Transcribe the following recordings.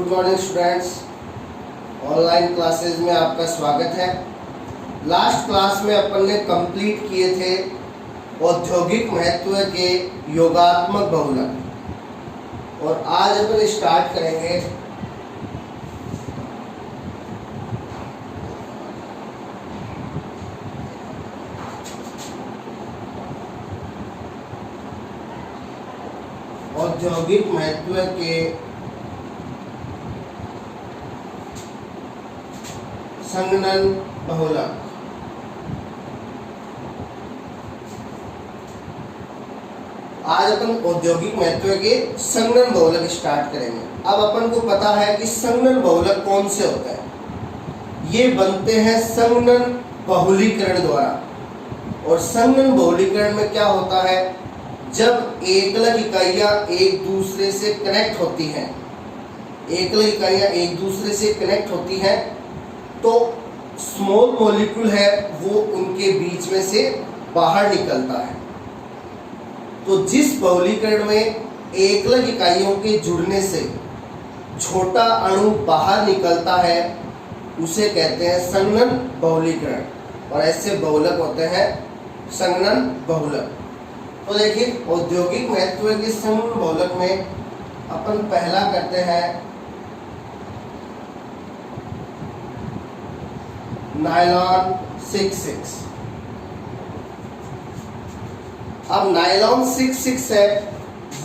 Good morning students. Online classes में आपका स्वागत है। लास्ट क्लास में अपन ने कंप्लीट किए थे औद्योगिक महत्व के योगात्मक बहुलक, और आज अपन स्टार्ट करेंगे औद्योगिक महत्व के संगणन बहुलक। आज अपन औद्योगिक महत्व के संगणन बहुलक स्टार्ट करेंगे। अब अपन को पता है कि संगणन बहुलक कौन से होते हैं। ये बनते हैं संगणन बहुलीकरण द्वारा। और संगणन बहुलीकरण में क्या होता है, जब एकलक इकाइयां एक दूसरे से कनेक्ट होती हैं, एकलक इकाइयां एक दूसरे से कनेक्ट होती हैं, तो स्मॉल मॉलिक्यूल है वो उनके बीच में से बाहर निकलता है। तो जिस बहुलीकरण में एकलक इकाइयों के जुड़ने से छोटा अणु बाहर निकलता है उसे कहते हैं संगणन बहुलीकरण, और ऐसे बहुलक होते हैं संगणन बहुलक। तो देखिए, औद्योगिक महत्व के संगणन बहुलक में अपन पहला करते हैं नायलॉन 66। अब नायलॉन 66 है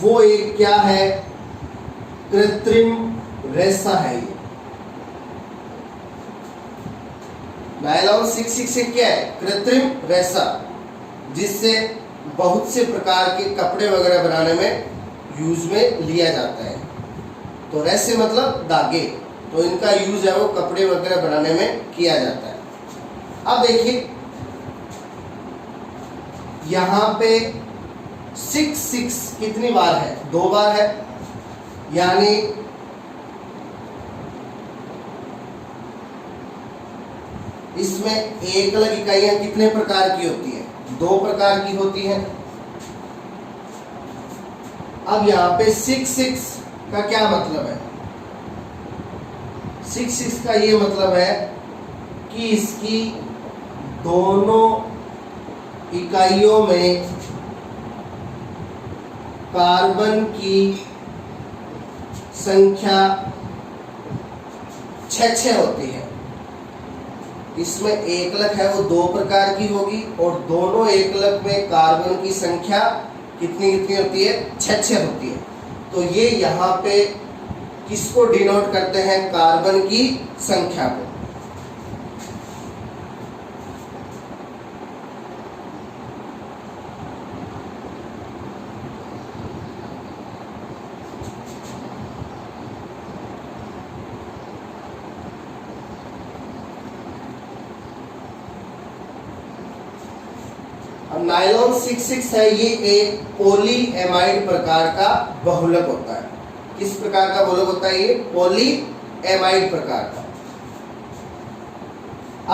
वो एक क्या है, कृत्रिम रेशा है। ये नायलॉन 66 क्या है, कृत्रिम रेशा, जिससे बहुत से प्रकार के कपड़े वगैरह बनाने में यूज में लिया जाता है। तो रेशे मतलब धागे, तो इनका यूज है वो कपड़े वगैरह बनाने में किया जाता है। अब देखिए यहां पे 66 कितनी बार है, 2 बार है, यानी इसमें एकलक इकाइयां कितने प्रकार की होती है, 2 प्रकार की होती हैं। अब यहां पे 66 का क्या मतलब है, 66 का ये मतलब है कि इसकी दोनों इकाइयों में कार्बन की संख्या 6 होती है। इसमें एकलक है वो 2 प्रकार की होगी, और दोनों एकलक में कार्बन की संख्या कितनी कितनी होती है, 6 होती है। तो ये यहाँ पे किसको डिनोट करते हैं, कार्बन की संख्या को। अब नायलॉन 66 है, ये एक पॉलीएमाइड प्रकार का बहुलक होता है। किस प्रकार का बहुलक होता है, ये पॉलीएमाइड प्रकार का।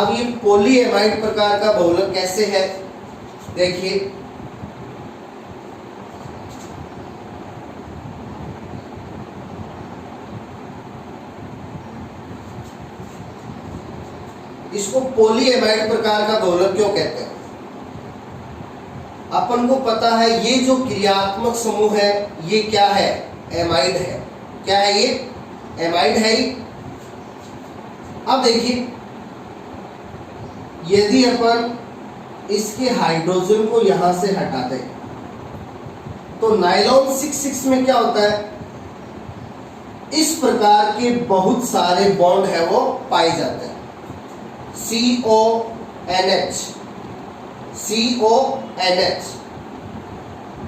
अब ये पॉलीएमाइड प्रकार का बहुलक कैसे है, देखिए इसको पॉलीएमाइड प्रकार का बहुलक क्यों कहते हैं। अपन को पता है ये जो क्रियात्मक समूह है ये क्या है, एमाइड है। क्या है ये, एमाइड है। अब देखिए यदि अपन इसके हाइड्रोजन को यहां से हटा दें तो नायलॉन 66 में क्या होता है, इस प्रकार के बहुत सारे बॉन्ड है वो पाए जाते हैं। CONH।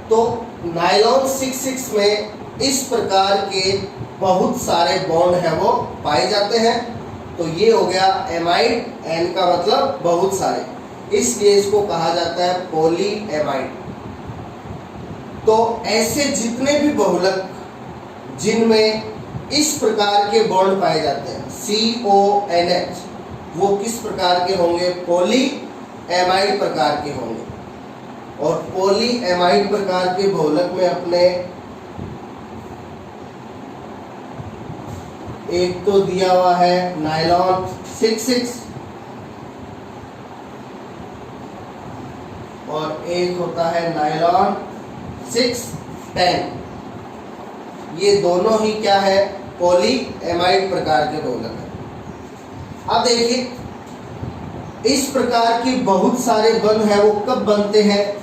तो नायलॉन 66 में इस प्रकार के बहुत सारे बॉन्ड है वो पाए जाते हैं। तो ये हो गया एमाइड, एन का मतलब बहुत सारे, इसलिए इसको कहा जाता है पॉलीएमाइड। तो ऐसे जितने भी बहुलक जिनमें इस प्रकार के बॉन्ड पाए जाते हैं CONH, वो किस प्रकार के होंगे, पॉलीएमाइड प्रकार के होंगे। और पॉलीएमाइड प्रकार के बहुलक में अपने एक तो दिया हुआ है नायलॉन 6,6 और एक होता है नायलॉन 6,10। ये दोनों ही क्या है, पॉलीएमाइड प्रकार के दोलक है। अब देखिए इस प्रकार के बहुत सारे बंध हैं वो कब बनते हैं,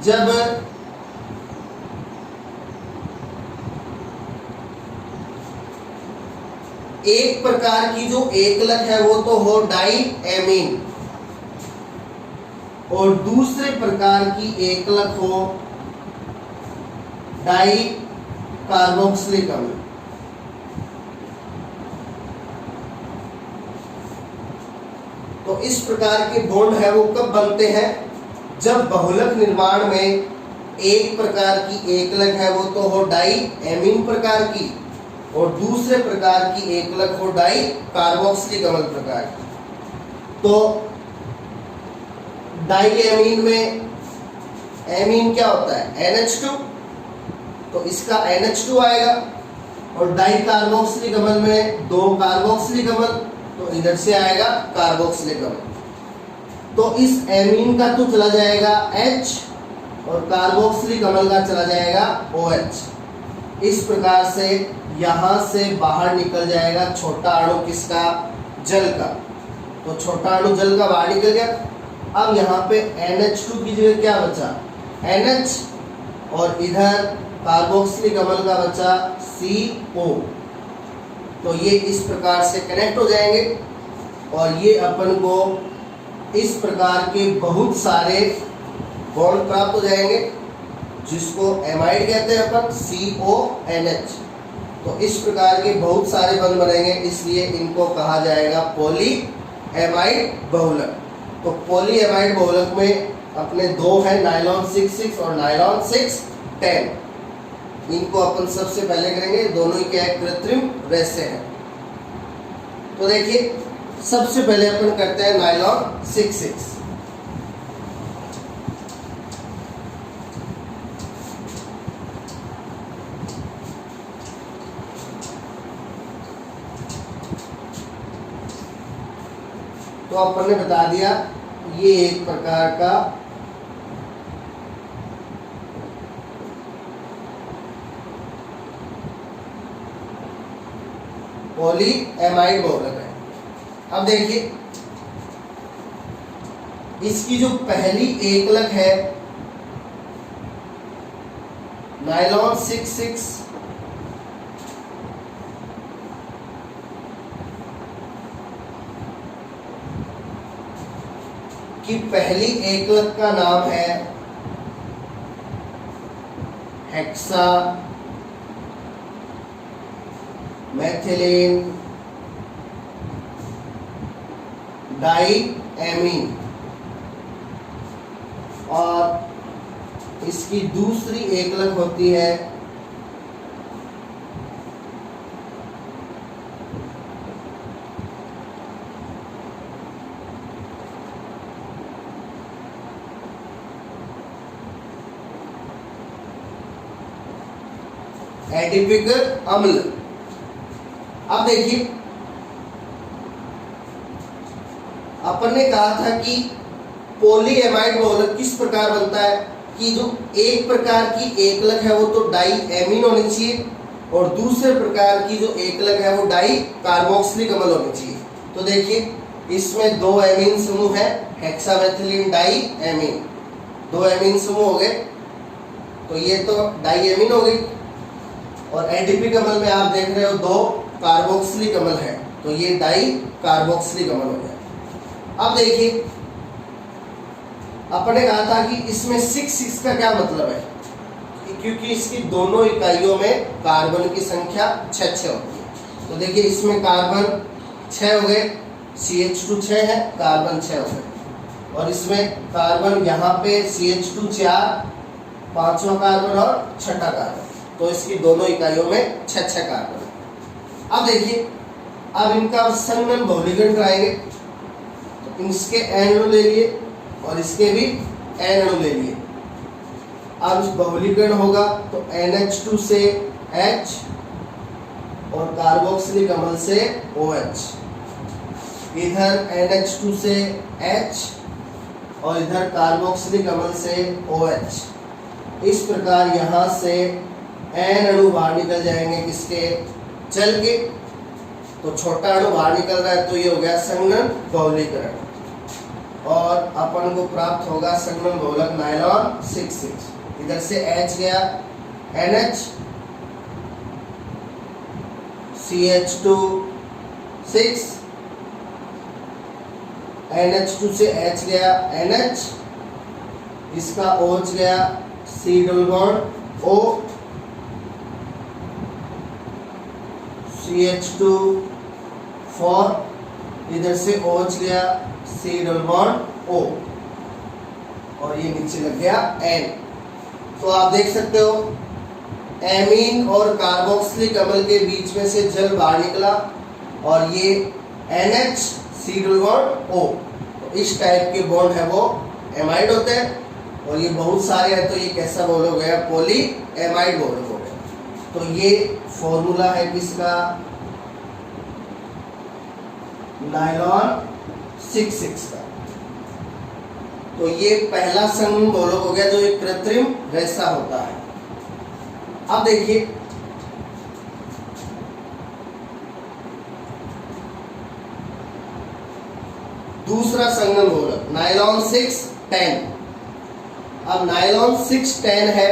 जब एक प्रकार की जो एकलक है वो तो हो डाई एमीन और दूसरे प्रकार की एकलक हो डाई कार्बोक्सिलिक अम्ल। तो इस प्रकार के बॉन्ड है वो कब बनते हैं, जब बहुलक निर्माण में एक प्रकार की एकलक है वो तो हो डाई एमीन प्रकार की और दूसरे प्रकार की एकलक हो डाई कार्बोक्सिलिक अम्ल प्रकार की। तो डाई एमीन में एमीन क्या होता है NH2, तो इसका NH2 आएगा और डाई कार्बोक्सिलिक अम्ल में दो कार्बोक्सिलिक अम्ल, तो इधर से आएगा कार्बोक्सिलिक अम्ल। तो इस एमीन का तो चला जाएगा H और कार्बोक्सिलिक अम्ल का चला जाएगा OH। इस प्रकार से यहां से बाहर निकल जाएगा छोटा अणु किसका, जल का। तो छोटा अणु जल का बाहर निकल गया। अब यहाँ पे NH2 की जगह क्या बचा, NH और इधर कार्बोक्सिलिक अम्ल का बचा CO। तो ये इस प्रकार से कनेक्ट हो जाएंगे और ये अपन को इस प्रकार के बहुत सारे बॉन्ड प्राप्त हो जाएंगे जिसको एमाइड कहते हैं अपन, CONH। तो इस प्रकार के बहुत सारे बंध बनेंगे, इसलिए इनको कहा जाएगा पॉली एमाइड बहुलक। तो पॉली एमाइड बहुलक में अपने दो है नायलॉन 6,6 और नायलॉन 6,10। इनको अपन सबसे पहले करेंगे, दोनों ही क्या है, कृत्रिम रेसे हैं। तो देखिए सबसे पहले अपन करते हैं नायलॉन 6,6। तो अपन ने बता दिया ये एक प्रकार का पॉलीएमाइड बहुलक है। अब देखिए इसकी जो पहली एकलक है नायलॉन 6,6 की पहली एकलक का नाम है हेक्सा मेथिलीन डाईएमीन और इसकी दूसरी एकलक होती है एडिपिक अम्ल। अब देखिए अपन ने कहा था कि पॉलीएमाइड बहुलक किस प्रकार बनता है कि जो एक प्रकार की एकलक है वो तो डाई एमीन होनी चाहिए और दूसरे प्रकार की जो एकलक है वो डाई कार्बोक्सिलिक अम्ल होनी चाहिए। तो देखिए इसमें दो एमीन समूह है, हेक्सामेथिलीन डाई एमीन, दो एमीन समूह हो गए। तो ये तो डाई एमीन हो गई और एडिपिक अम्ल में आप देख रहे हो दो कार्बोक्सिलिक अम्ल है, तो ये डाई कार्बोक्सिलिक अम्ल हो गया। अब देखिए अपने कहा था कि इसमें 6,6 का क्या मतलब है, क्योंकि इसकी दोनों इकाइयों में कार्बन की संख्या 6 होती है। तो देखिए इसमें कार्बन 6 हो गए, CH2 6 है, कार्बन 6 हो गए और इसमें कार्बन यहाँ पे CH2 4, पांचवा कार्बन और छठा कार्बन, तो इसकी दोनों इकाइयों में 6 कार्बन। अब देखिए अब इनका संघनन बहुलीकरण कराएंगे, तो इसके N अणु ले लिए और इसके भी N अणु ले लिए। अब बहुलीकरण होगा तो NH2 से H और कार्बोक्सिलिक अम्ल से OH, इधर NH2 से H और इधर कार्बोक्सिलिक अम्ल से OH। इस प्रकार यहाँ से N अणु बाहर निकल जाएंगे किसके, जल के। तो छोटा अणु बाहर निकल रहा है तो ये हो गया संघनन बहुलीकरण, और अपन को प्राप्त होगा संघनन बहुलक नायलॉन 6,6। इधर से H गया, NH, CH2 6, NH2 से H गया NH, इसका OH गया C double bond O, CH2 4, इधर से OH गया C डबल बॉन्ड O, और ये नीचे लग गया N। तो आप देख सकते हो एमीन और कार्बोक्सिलिक अम्ल के बीच में से जल बाहर निकला, और ये NH C double bond O। तो इस टाइप के बॉन्ड है वो एमाइड होते हैं, और ये बहुत सारे हैं तो ये कैसा बॉन्ड हो गया, पॉली एमाइड बॉन्ड हो गया। तो ये फॉर्मूला है किसका, नायलॉन 6,6 का। तो ये पहला संघनन बहुलक हो गया जो एक कृत्रिम रेशा होता है। अब देखिए दूसरा संघनन बहुलक नायलॉन 6,10। अब नायलॉन 6,10 है,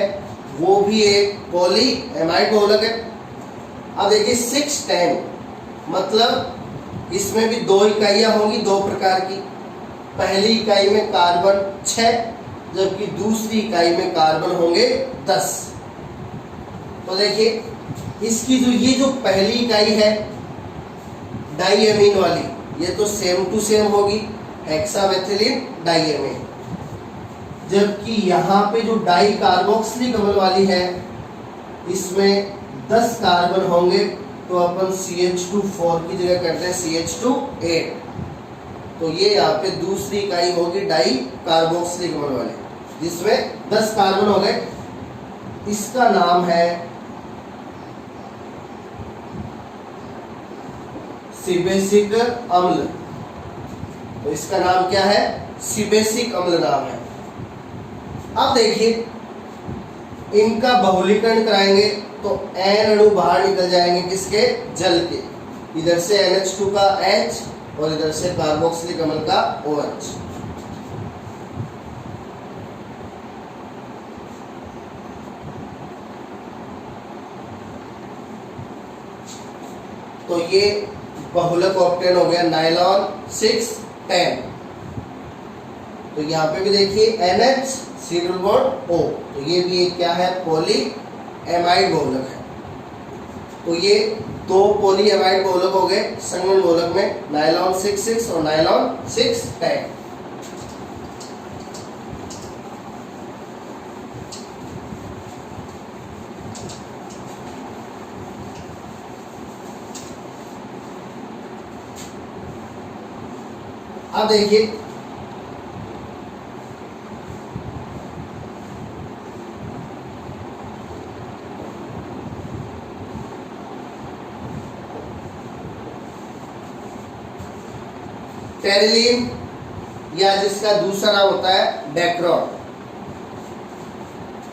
वो भी एक पॉली एमाइड बहुलक है। अब देखिए 6,10 मतलब इसमें भी दो इकाइयां होंगी, दो प्रकार की। पहली इकाई में कार्बन 6, जबकि दूसरी इकाई में कार्बन होंगे 10। तो देखिए इसकी ये जो पहली इकाई है डाईएमीन वाली, ये तो सेम टू सेम होगी, हेक्सामेथिलीन डाईएमीन। जबकि यहाँ पे जो डाई कार्बोक्सिलिक अम्ल वाली है, इसमें 10 कार्बन होंगे, तो अपन CH2 4 की जगह करते हैं CH2 8। तो ये यहाँ पे दूसरी इकाई होगी डाई कार्बोक्सिलिक अम्ल वाली, जिसमें 10 कार्बन हो गए। इसका नाम है सीबेसिक अम्ल। तो इसका नाम क्या है, सीबेसिक अम्ल नाम है। अब देखिए इनका बहुलीकरण कराएंगे तो N अणु बाहर निकल जाएंगे किसके, जल के। इधर से NH2 का H और इधर से कार्बोक्सिलिक अम्ल का OH। तो ये बहुलक ऑक्टेन हो गया नायलॉन 6,10। तो यहाँ पे भी देखिए NH C double bond O, तो ये भी एक क्या है, पॉली एमाइड बहुलक है। तो ये दो पॉली एमाइड बहुलक हो गए संघनन बहुलक में, नायलॉन 6,6 और नायलॉन 6,10। अब देखिए टेरिलीन, या जिसका दूसरा नाम होता है डेक्रोन।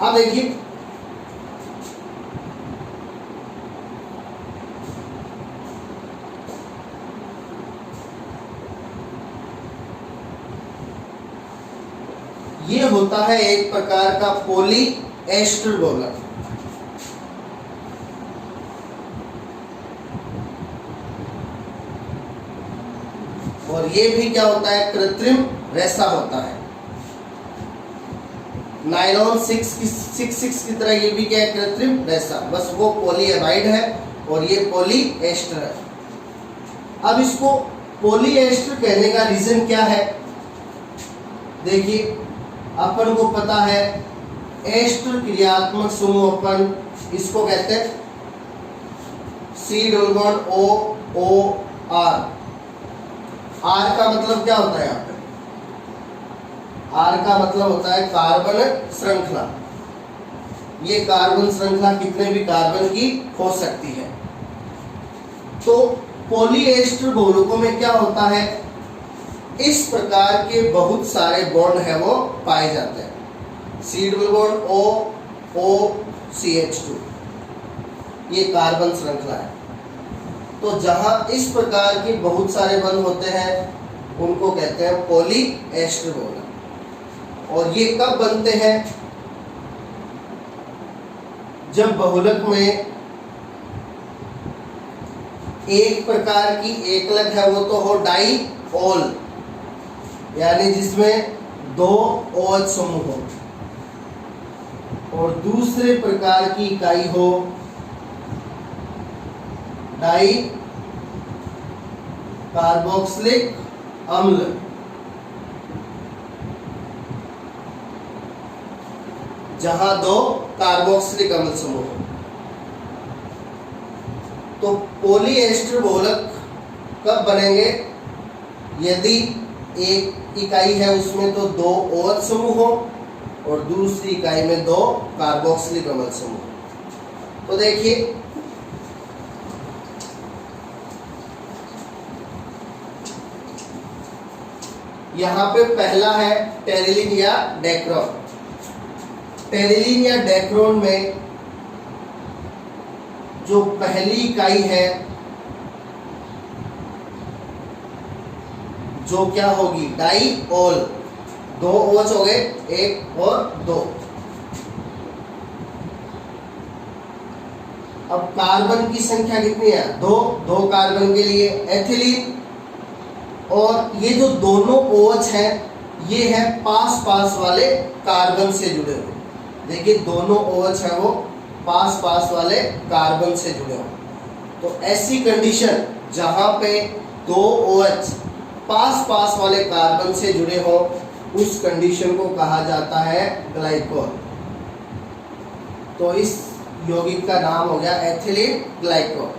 अब देखिए ये होता है एक प्रकार का पॉली एस्टर बहुलक। और ये भी क्या होता है, कृत्रिम रेशा होता है। नायलॉन 6,6 की तरह ये भी क्या है, कृत्रिम रेशा, बस वो पॉलीएमाइड है और ये पॉली एस्टर है। अब इसको पॉली एस्टर कहने का रीजन क्या है, देखिए अपन को पता है एस्टर क्रियात्मक समूह अपन इसको कहते हैं C double bond O O R। R का मतलब क्या होता है, यहाँ पे R का मतलब होता है कार्बन श्रृंखला। ये कार्बन श्रृंखला कितने भी कार्बन की हो सकती है। तो पॉलीएस्टर बहुलकों में क्या होता है, इस प्रकार के बहुत सारे बॉन्ड है वो पाए जाते हैं। सी डबल बॉन्ड OOCH2 ये कार्बन श्रृंखला है। तो जहां इस प्रकार के बहुत सारे बंध होते हैं उनको कहते हैं पॉलीएस्टर बहुलक। और ये कब बनते हैं, जब बहुलक में एक प्रकार की एकलक है वो तो हो डाईओल, यानी जिसमें 2 OH समूह हो, और दूसरे प्रकार की इकाई हो डाई कार्बोक्सिलिक अम्ल, जहां 2 कार्बोक्सिलिक अम्ल समूह हो। तो पॉलीएस्टर बहुलक कब बनेंगे, यदि एक इकाई है उसमें तो 2 OH समूह हो और दूसरी इकाई में 2 कार्बोक्सिलिक अम्ल समूह। तो देखिए यहां पे पहला है टेरिलीन या डेक्रोन। टेरिलीन या डेक्रोन में जो पहली इकाई है जो क्या होगी डाईओल, 2 OH हो गए, 1 और 2। अब कार्बन की संख्या कितनी है, 2 कार्बन के लिए एथिलीन। और ये जो दोनों OH हैं ये है पास पास वाले कार्बन से जुड़े हुए। देखिए दोनों OH है वो पास पास वाले कार्बन से जुड़े हो। तो ऐसी कंडीशन जहां पे 2 OH पास पास वाले कार्बन से जुड़े हो उस कंडीशन को कहा जाता है ग्लाइकोल। तो इस यौगिक का नाम हो गया एथिलीन ग्लाइकोल।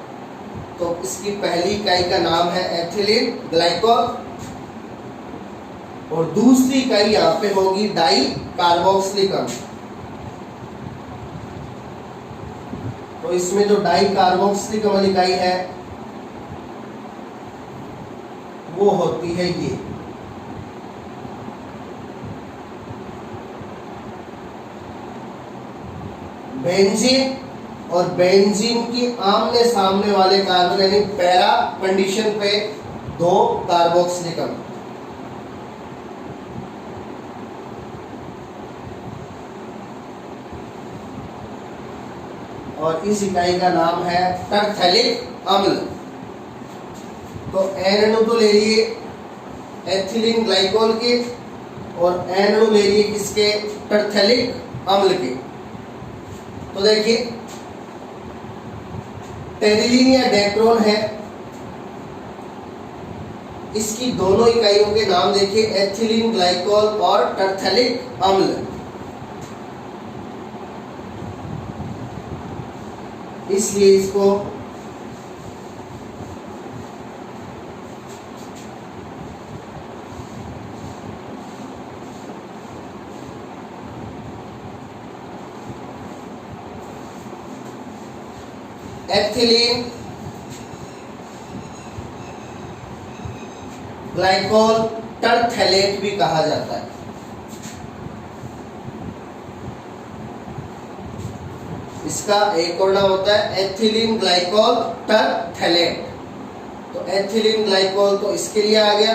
तो इसकी पहली इकाई का नाम है एथिलीन ग्लाइकोल और दूसरी इकाई यहाँ पे होगी डाई कार्बोक्सिलिक अम्ल। तो इसमें जो डाई कार्बोक्सिलिक अम्ल इकाई है वो होती है ये, बेंजीन। और बेंजीन की आमने सामने वाले कार्बन यानी पैरा कंडीशन पे 2 कार्बोक्सिलिक अम्ल। और इस इकाई का नाम है टरथैलिक अम्ल। तो N अणु तो ले लिए एथिलीन ग्लाइकोल के और N अणु ले लिए किसके, टरथैलिक अम्ल के। तो देखिए टेरिलीन या डेक्रोन है, इसकी दोनों इकाइयों के नाम देखिए एथिलीन ग्लाइकोल और टरथैलिक अम्ल। इसलिए इसको एथिलीन ग्लाइकोल टरथैलेट भी कहा जाता है। इसका एक और नाम होता है एथिलीन ग्लाइकोल टरथैलेट। तो एथिलीन ग्लाइकोल तो इसके लिए आ गया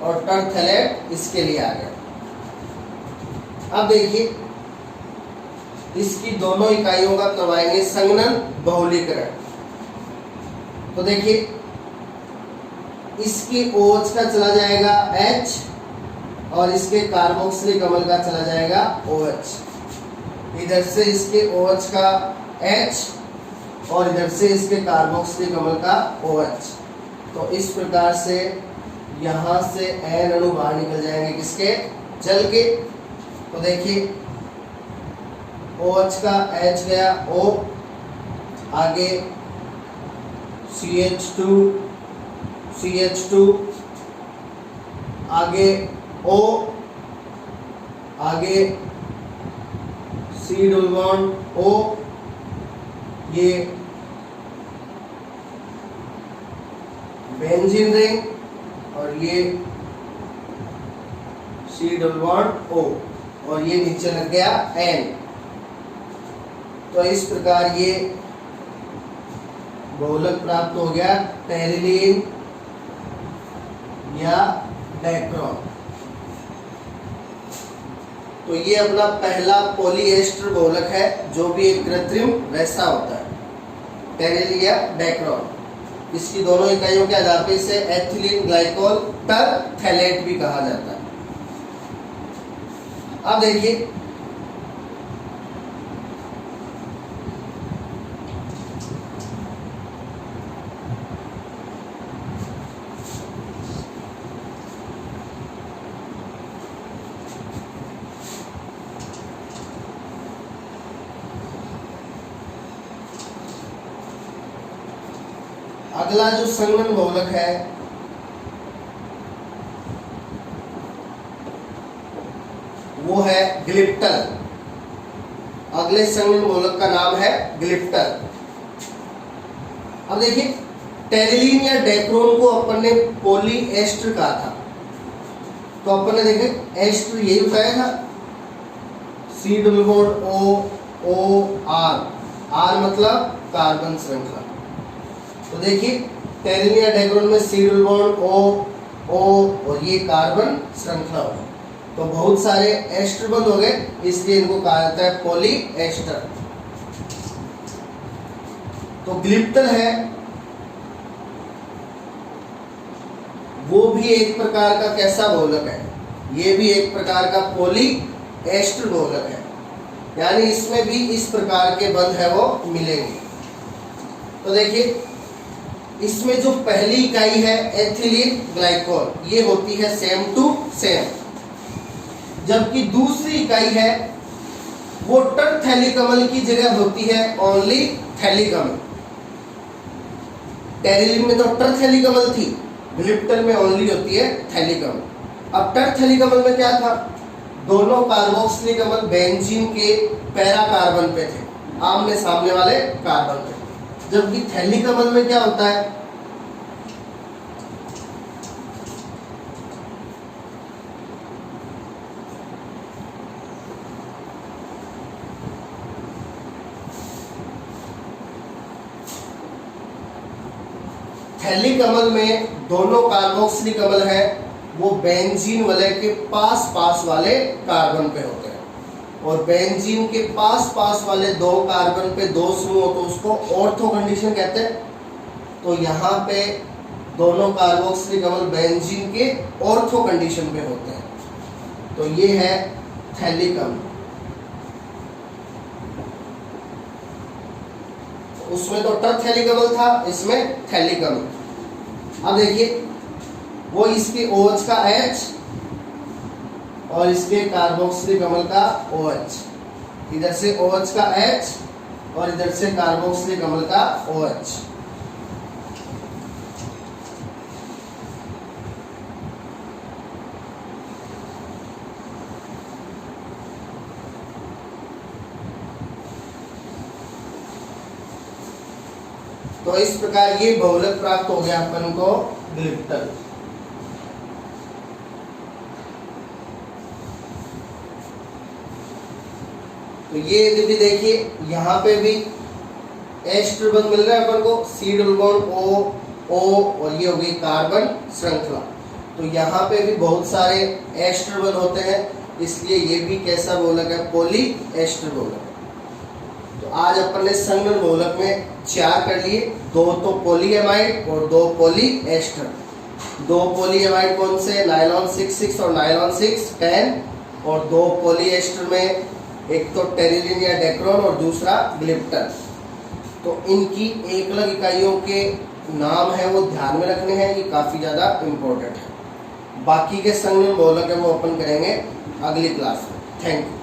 और टरथैलेट इसके लिए आ गया। अब देखिए इसकी दोनों इकाइयों का करवाएंगे संघनन बहुलीकरण। तो देखिए इसके OH का चला जाएगा H और इसके कार्बोक्सिलिक अम्ल का चला जाएगा OH। इधर से इसके OH का H और इधर से इसके कार्बोक्सिलिक अम्ल का OH। तो इस प्रकार से यहाँ से N अणु बाहर निकल जाएंगे किसके, जल के। तो देखिए OH का H गया O, आगे CH2 आगे O, आगे C डबल बॉन्ड O, ये बेंजीन रिंग और ये C डबल बॉन्ड O और ये नीचे लग गया N। तो इस प्रकार ये बहुलक प्राप्त हो गया टेरिलीन या डेक्रोन। तो ये अपना पहला पॉलीएस्टर बहुलक है जो भी एक कृत्रिम वैसा होता है, टेरिलीन या डेक्रोन। इसकी दोनों इकाइयों के आधार पर इसे एथिलीन ग्लाइकोल टरथैलेट भी कहा जाता है। अब देखिए अगला जो संघनन बहुलक है वो है ग्लिप्टल। अगले संघनन बहुलक का नाम है ग्लिप्टल। अब देखिए टेरिलीन या डेक्रोन को अपन ने पॉलीएस्टर कहा था, तो अपन ने देखे एस्टर यही बताया था, C double bond O R, R मतलब कार्बन श्रृंखला। तो देखिए टेरिलीन या डेक्रोन में C डबल बॉन्ड O और ये कार्बन श्रृंखला होगी, तो बहुत सारे एस्टर बंद हो गए, इसलिए इनको कहा जाता है पॉलीएस्टर। तो ग्लिप्टल है वो भी एक प्रकार का कैसा बहुलक है, ये भी एक प्रकार का पॉलीएस्टर बहुलक है, यानी इसमें भी इस प्रकार के बंध है वो मिलेंगे। तो देखिए इसमें जो पहली इकाई है एथिलीन ग्लाइकोल, ये होती है सेम टू सेम, जबकि दूसरी इकाई है वो टरथैलीकमल की जगह होती है ओनली थैलीकमल। टेरिलीन में तो टरथैलीकमल थी, ग्लिप्टल में ओनली होती है थैलीकमल। अब टरथैलीकमल में क्या था, दोनों कार्बोक्सिलिकमल बेंजीन के पैरा कार्बन पे थे, आमने सामने वाले कार्बन पे। जबकि थैलीकमल में क्या होता है, थैलीकमल में दोनों कार्बोक्सिलिकमल है वो बेंजीन वलय के पास पास वाले कार्बन पे होते हैं, और बेंजीन के पास पास वाले दो कार्बन पे दो समूह हो तो उसको ऑर्थो कंडीशन कहते हैं। तो यहाँ पे दोनों कार्बोक्सिलिकमल बेंजीन के ऑर्थो कंडीशन पे होते हैं, तो ये है थैलीकमल। उसमें तो टरथैलीकमल था, इसमें थैलीकमल। अब देखिए वो इसके OH का H और इसके कार्बोक्सिलिकमल का OH, इधर से OH का H और इधर से कार्बोक्सिलिकमल का OH। तो इस प्रकार ये बहुलक प्राप्त हो गया अपन को ग्लिप्टल। तो ये भी देखिए यहाँ पे भी एस्टर बंध मिल रहा है अपन को, C डबल बॉन्ड O और ये हो गई कार्बन श्रृंखला। तो यहाँ पे भी बहुत सारे एस्टर बंध होते हैं, इसलिए ये भी कैसा बहुलक है, पॉलीएस्टर बहुलक। तो आज अपन ने संघनन बहुलक में 4 कर लिए, 2 तो पॉलीएमाइड और 2 पॉलीएस्टर। 2 पॉलीएमाइड कौन से, नायलॉन 6,6 और नायलॉन 6,10, और 2 पॉलीएस्टर में एक तो टेरिलीन या डेक्रोन और दूसरा ग्लिप्टल। तो इनकी एक अलग इकाइयों के नाम है वो ध्यान में रखने हैं, ये काफ़ी ज़्यादा इम्पोर्टेंट है। बाकी के संघनन बहुलक है वो अपन करेंगे अगली क्लास में। Thank you.